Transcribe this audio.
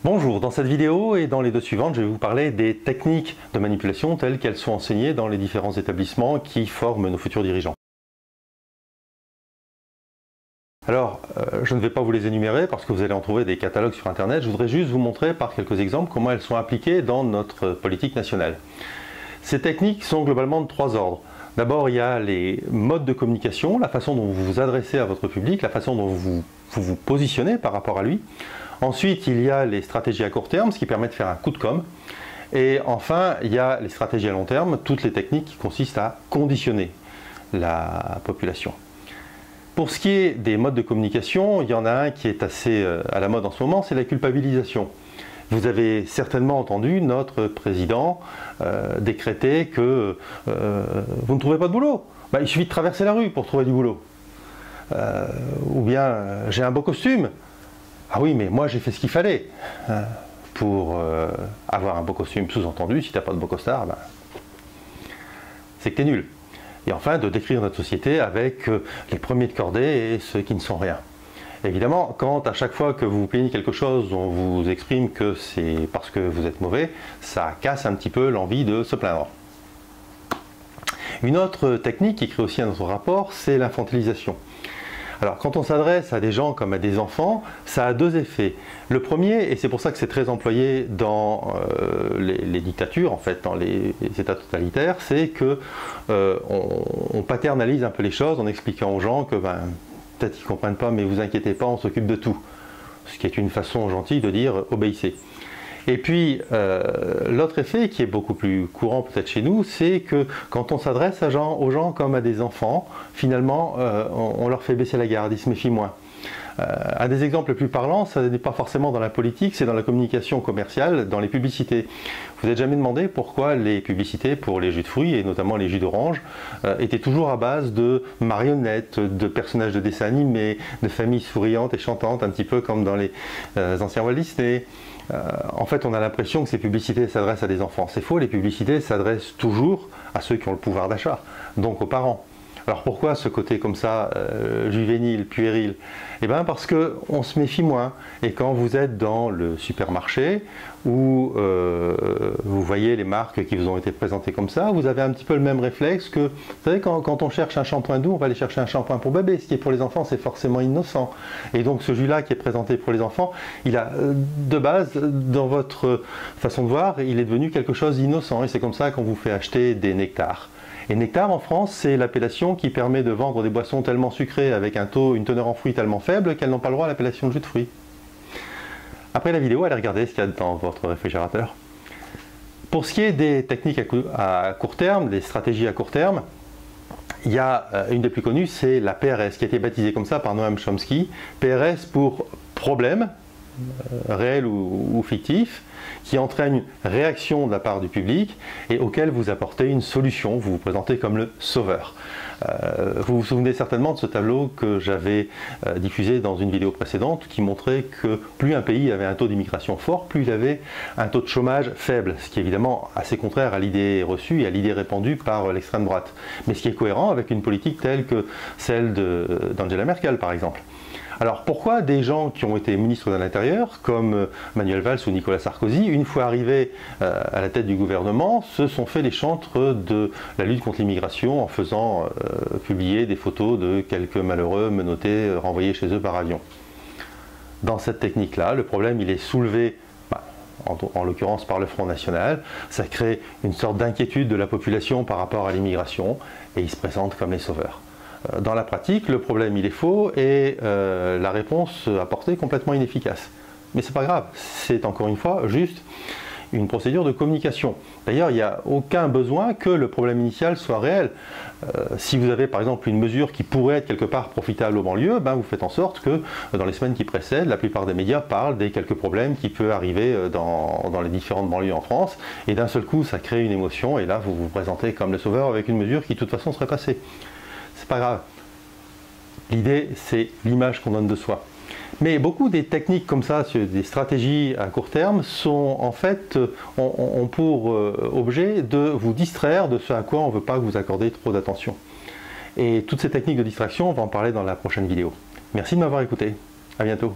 Bonjour, dans cette vidéo et dans les deux suivantes, je vais vous parler des techniques de manipulation telles qu'elles sont enseignées dans les différents établissements qui forment nos futurs dirigeants. Alors, je ne vais pas vous les énumérer parce que vous allez en trouver des catalogues sur Internet. Je voudrais juste vous montrer par quelques exemples comment elles sont appliquées dans notre politique nationale. Ces techniques sont globalement de trois ordres. D'abord, il y a les modes de communication, la façon dont vous vous adressez à votre public, la façon dont vous vous positionnez par rapport à lui. Ensuite, il y a les stratégies à court terme, ce qui permet de faire un coup de com'. Et enfin, il y a les stratégies à long terme, toutes les techniques qui consistent à conditionner la population. Pour ce qui est des modes de communication, il y en a un qui est assez à la mode en ce moment, c'est la culpabilisation. Vous avez certainement entendu notre président décréter que vous ne trouvez pas de boulot. Il suffit de traverser la rue pour trouver du boulot. Ou bien, j'ai un beau costume. Ah oui, mais moi j'ai fait ce qu'il fallait pour avoir un beau costume. Sous-entendu, si tu n'as pas de beau costard, c'est que tu es nul. Et enfin, de décrire notre société avec les premiers de cordée et ceux qui ne sont rien. Évidemment, quand à chaque fois que vous plaignez quelque chose, on vous exprime que c'est parce que vous êtes mauvais, ça casse un petit peu l'envie de se plaindre. Une autre technique qui crée aussi un autre rapport, c'est l'infantilisation. Alors, quand on s'adresse à des gens comme à des enfants, ça a deux effets. Le premier, et c'est pour ça que c'est très employé dans les dictatures, en fait, dans les États totalitaires, c'est que on paternalise un peu les choses en expliquant aux gens que peut-être ils ne comprennent pas, mais vous inquiétez pas, on s'occupe de tout. Ce qui est une façon gentille de dire obéissez. Et puis, l'autre effet qui est beaucoup plus courant peut-être chez nous, c'est que quand on s'adresse aux gens comme à des enfants, finalement, on leur fait baisser la garde, ils se méfient moins. Un des exemples les plus parlants, ça n'est pas forcément dans la politique, c'est dans la communication commerciale, dans les publicités. Vous n'êtes jamais demandé pourquoi les publicités pour les jus de fruits, et notamment les jus d'orange, étaient toujours à base de marionnettes, de personnages de dessins animés, de familles souriantes et chantantes, un petit peu comme dans les anciens Walt Disney. En fait, on a l'impression que ces publicités s'adressent à des enfants. C'est faux, les publicités s'adressent toujours à ceux qui ont le pouvoir d'achat, donc aux parents. Alors pourquoi ce côté comme ça, juvénile, puéril? Eh bien parce qu'on se méfie moins. Et quand vous êtes dans le supermarché, où vous voyez les marques qui vous ont été présentées comme ça, vous avez un petit peu le même réflexe que, vous savez, quand on cherche un shampoing doux, on va aller chercher un shampoing pour bébé. Ce qui est pour les enfants, c'est forcément innocent. Et donc ce jus-là qui est présenté pour les enfants, il a de base, dans votre façon de voir, il est devenu quelque chose d'innocent. Et c'est comme ça qu'on vous fait acheter des nectars. Et nectar en France, c'est l'appellation qui permet de vendre des boissons tellement sucrées avec une teneur en fruits tellement faible qu'elles n'ont pas le droit à l'appellation de jus de fruits. Après la vidéo, allez regarder ce qu'il y a dans votre réfrigérateur. Pour ce qui est des techniques à court terme, des stratégies à court terme, il y a une des plus connues, c'est la PRS, qui a été baptisée comme ça par Noam Chomsky. PRS pour problème, réel ou fictif, qui entraîne une réaction de la part du public et auquel vous apportez une solution, vous vous présentez comme le sauveur. Vous vous souvenez certainement de ce tableau que j'avais diffusé dans une vidéo précédente qui montrait que plus un pays avait un taux d'immigration fort, plus il avait un taux de chômage faible, ce qui est évidemment assez contraire à l'idée reçue et à l'idée répandue par l'extrême droite, mais ce qui est cohérent avec une politique telle que celle d'Angela Merkel par exemple. Alors pourquoi des gens qui ont été ministres de l'Intérieur, comme Manuel Valls ou Nicolas Sarkozy, une fois arrivés à la tête du gouvernement, se sont fait les chantres de la lutte contre l'immigration en faisant publier des photos de quelques malheureux menottés renvoyés chez eux par avion? Dans cette technique-là, le problème il est soulevé en l'occurrence par le Front National, ça crée une sorte d'inquiétude de la population par rapport à l'immigration et ils se présentent comme les sauveurs. Dans la pratique, le problème il est faux et la réponse apportée complètement inefficace. Mais c'est pas grave, c'est encore une fois juste une procédure de communication. D'ailleurs, il n'y a aucun besoin que le problème initial soit réel. Si vous avez par exemple une mesure qui pourrait être quelque part profitable aux banlieues, vous faites en sorte que dans les semaines qui précèdent, la plupart des médias parlent des quelques problèmes qui peuvent arriver dans les différentes banlieues en France, et d'un seul coup ça crée une émotion, et là vous vous présentez comme le sauveur avec une mesure qui de toute façon serait passée. C'est pas grave. L'idée, c'est l'image qu'on donne de soi. Mais beaucoup des techniques comme ça, des stratégies à court terme, sont en fait, ont pour objet de vous distraire de ce à quoi on ne veut pas que vous accordez trop d'attention. Et toutes ces techniques de distraction, on va en parler dans la prochaine vidéo. Merci de m'avoir écouté. À bientôt.